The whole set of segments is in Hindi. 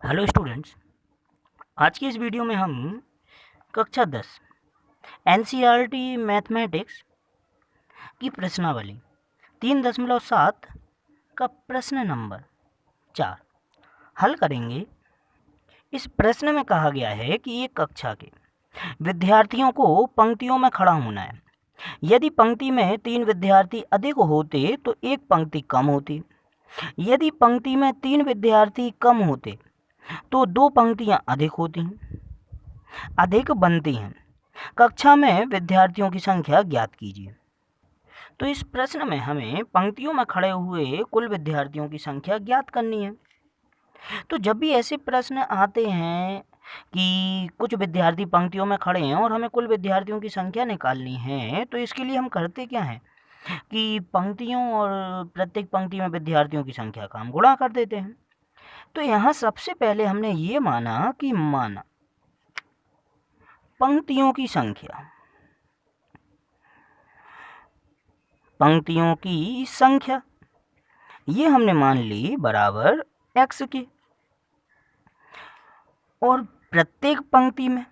Hello students. आज की इस वीडियो में हम कक्षा 10 एनसीईआरटी मैथमेटिक्स की प्रश्नावली 3.7 का प्रश्न नंबर 4 हल करेंगे। इस प्रश्न में कहा गया है कि एक कक्षा के विद्यार्थियों को पंक्तियों में खड़ा होना है। यदि पंक्ति में 3 विद्यार्थी अधिक होते तो एक पंक्ति कम होती। यदि पंक्ति में 3 विद्यार्थी कम होते तो 2 पंक्तियां अधिक बनती हैं। कक्षा में विद्यार्थियों की संख्या ज्ञात कीजिए। तो इस प्रश्न में हमें पंक्तियों में खड़े हुए कुल विद्यार्थियों की संख्या ज्ञात करनी है। तो जब भी ऐसे प्रश्न आते हैं कि कुछ विद्यार्थी पंक्तियों में खड़े हैं और हमें कुल विद्यार्थियों की संख्या निकालनी है, तो इसके लिए हम करते क्या हैं कि पंक्तियों और प्रत्येक पंक्ति में विद्यार्थियों की संख्या का हम गुणा कर देते हैं। तो यहाँ सबसे पहले हमने ये माना पंक्तियों की संख्या ये हमने मान ली बराबर x के, और प्रत्येक पंक्ति में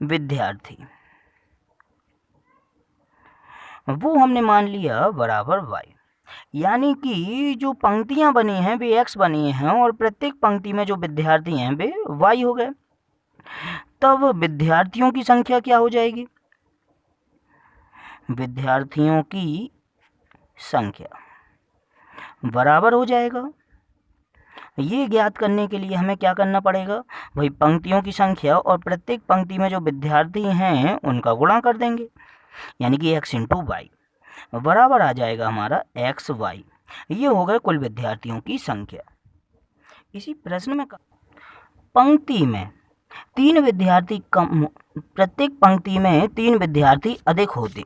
विद्यार्थी वो हमने मान लिया बराबर y। यानी कि जो पंक्तियां बनी हैं वे x बनी हैं और प्रत्येक पंक्ति में जो विद्यार्थी हैं वे y हो गए। तब विद्यार्थियों की संख्या क्या हो जाएगी? विद्यार्थियों की संख्या बराबर हो जाएगा। ये ज्ञात करने के लिए हमें क्या करना पड़ेगा भाई, पंक्तियों की संख्या और प्रत्येक पंक्ति में जो विद्यार्थी हैं उनका गुणा कर देंगे, यानी कि x इंटू वाई बराबर आ जाएगा हमारा एक्स वाई। ये हो गए कुल विद्यार्थियों की संख्या। इसी प्रश्न में पंक्ति में 3 विद्यार्थी कम, प्रत्येक पंक्ति में 3 विद्यार्थी अधिक होते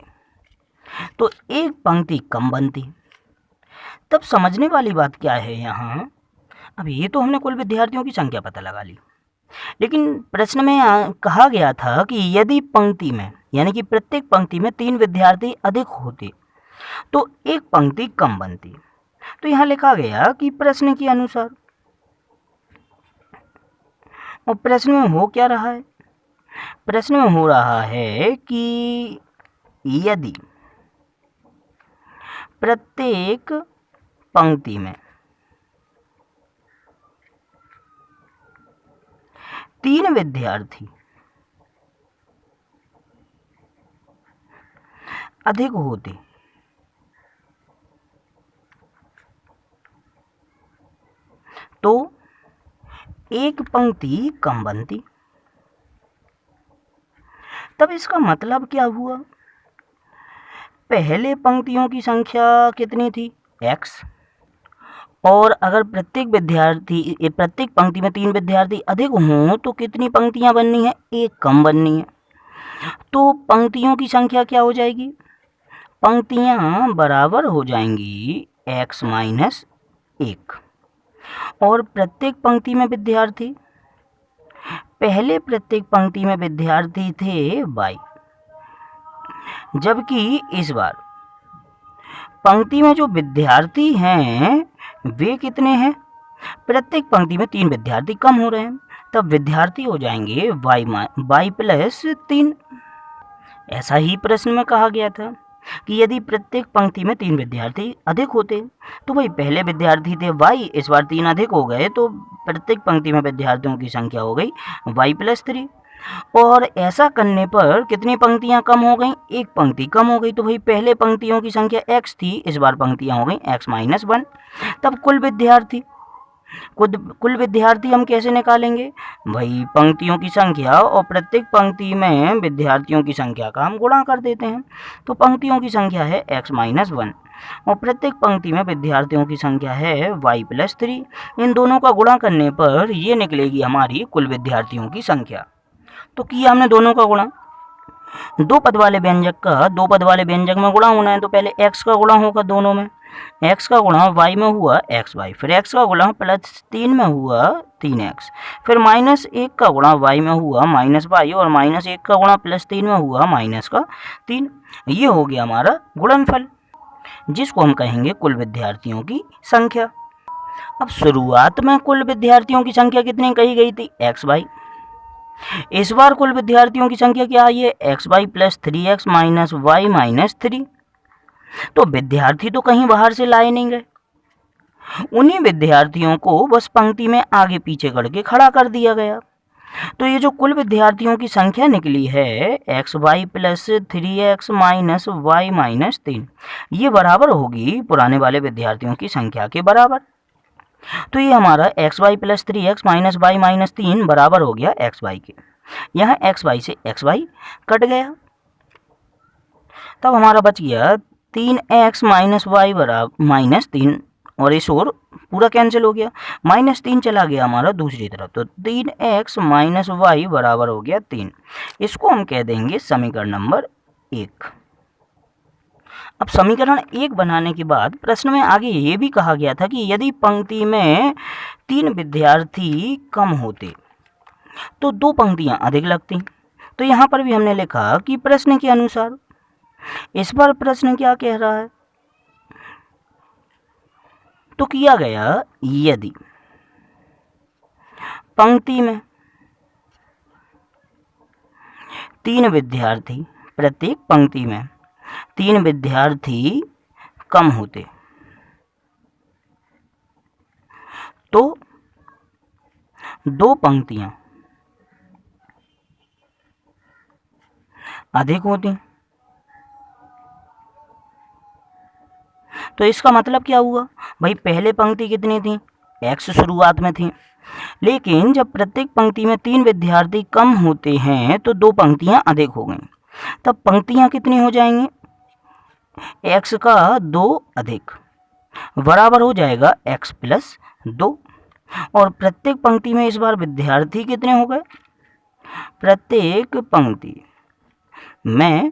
तो एक पंक्ति कम बनती। तब समझने वाली बात क्या है यहाँ, अब ये तो हमने कुल विद्यार्थियों की संख्या पता लगा ली, लेकिन प्रश्न में कहा गया था कि यदि पंक्ति में यानी कि प्रत्येक पंक्ति में 3 विद्यार्थी अधिक होते तो एक पंक्ति कम बनती। तो यहाँ लिखा गया कि प्रश्न के अनुसार, और प्रश्न में हो क्या रहा है? प्रश्न में हो रहा है कि यदि प्रत्येक पंक्ति में 3 विद्यार्थी अधिक होते तो एक पंक्ति कम बनती। तब इसका मतलब क्या हुआ? पहले पंक्तियों की संख्या कितनी थी? x, और अगर प्रत्येक पंक्ति में 3 विद्यार्थी अधिक हों तो कितनी पंक्तियां बननी है? एक कम बननी है। तो पंक्तियों की संख्या क्या हो जाएगी? पंक्तियां बराबर हो जाएंगी x माइनस 1, और प्रत्येक पंक्ति में विद्यार्थी, पहले प्रत्येक पंक्ति में विद्यार्थी थे y, जबकि इस बार पंक्ति में जो विद्यार्थी हैं वे कितने हैं? प्रत्येक पंक्ति में 3 विद्यार्थी कम हो रहे हैं, तब विद्यार्थी हो जाएंगे y प्लस 3। ऐसा ही प्रश्न में कहा गया था कि यदि प्रत्येक पंक्ति में 3 विद्यार्थी अधिक होते तो भाई पहले विद्यार्थी थे y, इस बार 3 अधिक हो गए तो प्रत्येक पंक्ति में विद्यार्थियों की संख्या हो गई y प्लस 3। और ऐसा करने पर कितनी पंक्तियां कम हो गई? एक पंक्ति कम हो गई। तो भाई पहले पंक्तियों की संख्या x थी, इस बार पंक्तियां हो गई x माइनस 1। तब कुल विद्यार्थी हम कैसे निकालेंगे भाई? पंक्तियों की संख्या और प्रत्येक पंक्ति में विद्यार्थियों की संख्या का हम गुणा कर देते हैं। तो पंक्तियों की संख्या है x माइनस 1 और प्रत्येक पंक्ति में विद्यार्थियों की संख्या है y प्लस 3। इन दोनों का गुणा करने पर ये निकलेगी हमारी कुल विद्यार्थियों की संख्या। तो किया हमने दोनों का गुणा। दो पद वाले व्यंजक में गुणा होना है तो पहले x का गुणा होगा दोनों में, x का गुणा y में हुआ xy, फिर x का गुणा प्लस 3 में हुआ 3x, फिर माइनस 1 का गुणा y में हुआ माइनस y, और माइनस 1 का गुणा प्लस 3 में हुआ माइनस का 3। ये हो गया हमारा गुणनफल। जिसको हम कहेंगे कुल विद्यार्थियों की संख्या। अब शुरुआत में कुल विद्यार्थियों की संख्या कितनी कही गई थी? X Y. इस बार कुल विद्यार्थियों की संख्या क्या आई है? X Y plus 3x minus Y minus 3। तो विद्यार्थी तो कहीं बाहर से लाए नहीं गए, उन्हीं विद्यार्थियों को बस पंक्ति में आगे पीछे करके खड़ा कर दिया गया। तो ये जो कुल विद्यार्थियों की संख्या निकली है X Y plus 3x minus Y minus 3, ये बराबर होगी पुराने वाले विद्यार्थियों की संख्या के बराबर। तो ये हमारा X Y plus 3x minus Y minus 3 बराबर हो गया एक्स वाई के। यहाँ एक्स वाई से एक्स वाई कट गया, तब हमारा बच गया 3x माइनस वाई बराबर माइनस 3, और इस ओर पूरा कैंसिल हो गया, माइनस 3 चला गया हमारा दूसरी तरफ, तो 3x माइनस वाई बराबर हो गया 3। इसको हम कह देंगे समीकरण नंबर 1। अब समीकरण 1 बनाने के बाद प्रश्न में आगे ये भी कहा गया था कि यदि पंक्ति में 3 विद्यार्थी कम होते तो 2 पंक्तियां अधिक लगती। तो यहाँ पर भी हमने लिखा कि प्रश्न के अनुसार। इस बार प्रश्न क्या कह रहा है? तो किया गया यदि पंक्ति में 3 विद्यार्थी, प्रत्येक पंक्ति में 3 विद्यार्थी कम होते तो 2 पंक्तियां अधिक होती। तो इसका मतलब क्या हुआ भाई? पहले पंक्ति कितनी थी? x शुरुआत में थी, लेकिन जब प्रत्येक पंक्ति में 3 विद्यार्थी कम होते हैं तो 2 पंक्तियां अधिक हो गई। तब पंक्तियां कितनी हो जाएंगी? x का 2 अधिक बराबर हो जाएगा x प्लस 2। और प्रत्येक पंक्ति में इस बार विद्यार्थी कितने हो गए? प्रत्येक पंक्ति में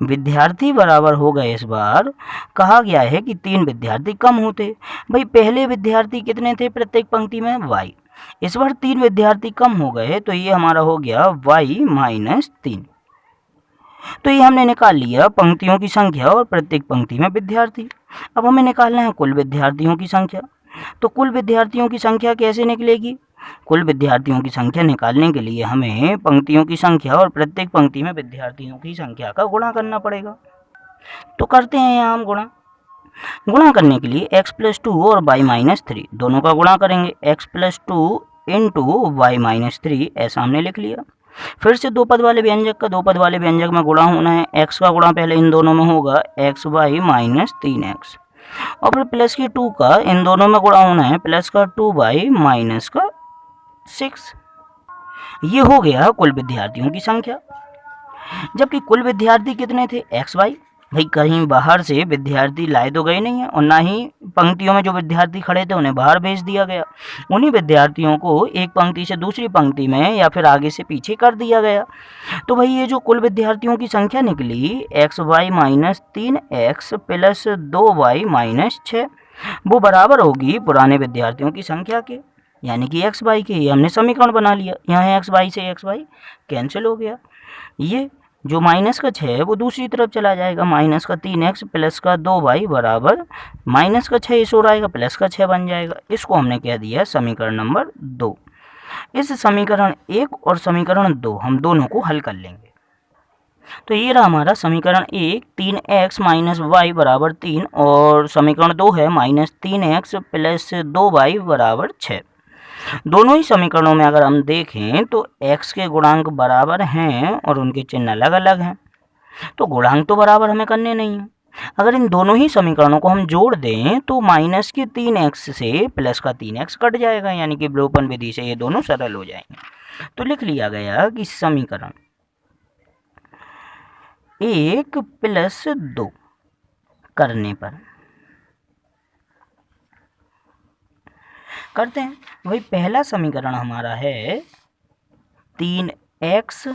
विद्यार्थी बराबर हो गए। इस बार कहा गया है कि 3 विद्यार्थी कम होते। भाई पहले विद्यार्थी कितने थे प्रत्येक पंक्ति में? y। इस बार 3 विद्यार्थी कम हो गए, तो ये हमारा हो गया y माइनस 3। तो ये हमने निकाल लिया पंक्तियों की संख्या और प्रत्येक पंक्ति में विद्यार्थी। अब हमें निकालना है कुल विद्यार्थियों की संख्या। तो कुल विद्यार्थियों की संख्या कैसे निकलेगी? कुल विद्यार्थियों की संख्या निकालने के लिए हमें पंक्तियों की संख्या और प्रत्येक पंक्ति में विद्यार्थियों की संख्या का गुणा करना पड़ेगा। तो करते हैं यहाँ हम गुणा करने के लिए x प्लस 2 और y माइनस 3 दोनों का गुणा करेंगे। x plus 2 into Y minus 3 ऐसा हमने लिख लिया। फिर से 2 पद वाले व्यंजक का 2 पद वाले व्यंजक में गुणा होना है। x का गुणा पहले इन दोनों में होगा एक्स वाई माइनस 3x, और फिर प्लस की 2 का इन दोनों में गुणा होना है, प्लस का 2y माइनस का 6। ये हो गया कुल विद्यार्थियों की संख्या। जबकि कुल विद्यार्थी कितने थे? X Y. भाई कहीं बाहर से विद्यार्थी लाए तो गए नहीं है, और ना ही पंक्तियों में जो विद्यार्थी खड़े थे उन्हें बाहर भेज दिया गया। उन्हीं विद्यार्थियों को एक पंक्ति से दूसरी पंक्ति में या फिर आगे से पीछे कर दिया गया। तो भाई ये जो कुल विद्यार्थियों की संख्या निकली X Y minus 3x plus 2y minus 6, वो बराबर होगी पुराने विद्यार्थियों की संख्या के, यानी कि एक्स वाई के। ये हमने समीकरण बना लिया। यहाँ एक्स वाई से एक्स वाई कैंसिल हो गया। ये जो माइनस का 6 है वो दूसरी तरफ चला जाएगा, माइनस का 3x प्लस का 2y बराबर माइनस का 6 इस ओर आएगा, प्लस का 6 बन जाएगा। इसको हमने कह दिया समीकरण नंबर 2। इस समीकरण 1 और समीकरण 2 हम दोनों को हल कर लेंगे। तो ये रहा हमारा समीकरण 1 3x माइनस वाई बराबर 3, और समीकरण 2 है माइनस 3x प्लस 2y बराबर 6। दोनों ही समीकरणों में अगर हम देखें तो x के गुणांक बराबर हैं और उनके चिन्ह अलग अलग हैं, तो गुणांक तो बराबर हमें करने नहीं है। अगर इन दोनों ही समीकरणों को हम जोड़ दें तो माइनस के 3x से प्लस का 3x कट जाएगा, यानी कि विलोपन विधि से ये दोनों सरल हो जाएंगे। तो लिख लिया गया कि समीकरण 1 प्लस 2 करने पर करते हैं। वही पहला समीकरण हमारा है 3x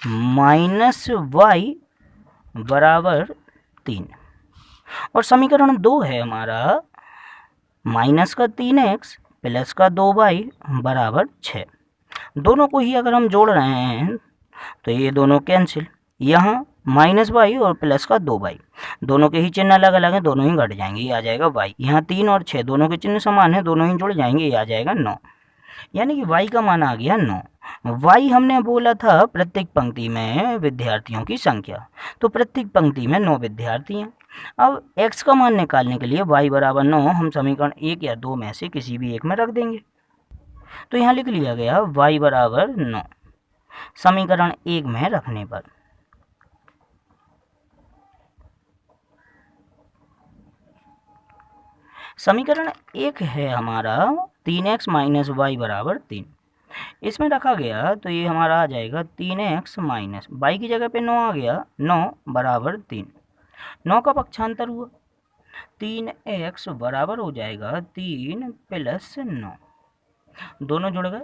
माइनस वाई बराबर 3, और समीकरण 2 है हमारा माइनस का 3x प्लस का 2y बराबर 6। दोनों को ही अगर हम जोड़ रहे हैं तो ये दोनों कैंसिल। यहाँ -y और प्लस का 2y, दोनों के ही चिन्ह अलग अलग हैं, दोनों ही घट जाएंगे, ये आ जाएगा y। यहाँ 3 और 6 दोनों के चिन्ह समान हैं, दोनों ही जुड़ जाएंगे, ये आ जाएगा 9। यानी कि y का मान आ गया 9। y हमने बोला था प्रत्येक पंक्ति में विद्यार्थियों की संख्या, तो प्रत्येक पंक्ति में 9 विद्यार्थी हैं। अब x का मान निकालने के लिए y बराबर 9 हम समीकरण 1 या 2 में से किसी भी एक में रख देंगे। तो यहाँ लिख लिया गया y बराबर 9 समीकरण 1 में रखने पर। समीकरण 1 है हमारा 3x माइनस वाई बराबर 3, इसमें रखा गया तो ये हमारा आ जाएगा 3x माइनस वाई की जगह पे 9 आ गया, 9 बराबर 3। 9 का पक्षांतर हुआ 3x बराबर हो जाएगा 3 प्लस 9, दोनों जुड़ गए,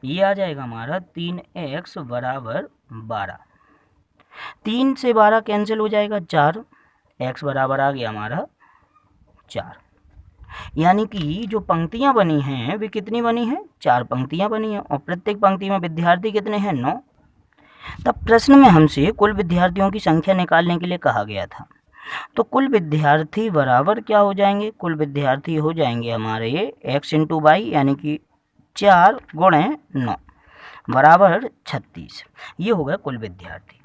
ये आ जाएगा हमारा 3x बराबर 12। 3 से 12 कैंसिल हो जाएगा 4, x बराबर आ गया हमारा 4। यानी कि जो पंक्तियां बनी हैं वे कितनी बनी हैं, 4 पंक्तियां बनी हैं और प्रत्येक पंक्ति में विद्यार्थी कितने हैं, 9। तब प्रश्न में हमसे कुल विद्यार्थियों की संख्या निकालने के लिए कहा गया था, तो कुल विद्यार्थी बराबर क्या हो जाएंगे, कुल विद्यार्थी हो जाएंगे हमारे x इंटू वाई यानी कि 4 गुणे 9 बराबर 36, ये हो गया कुल विद्यार्थी।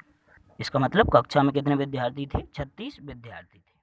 इसका मतलब कक्षा में कितने विद्यार्थी थे, 36 विद्यार्थी थे।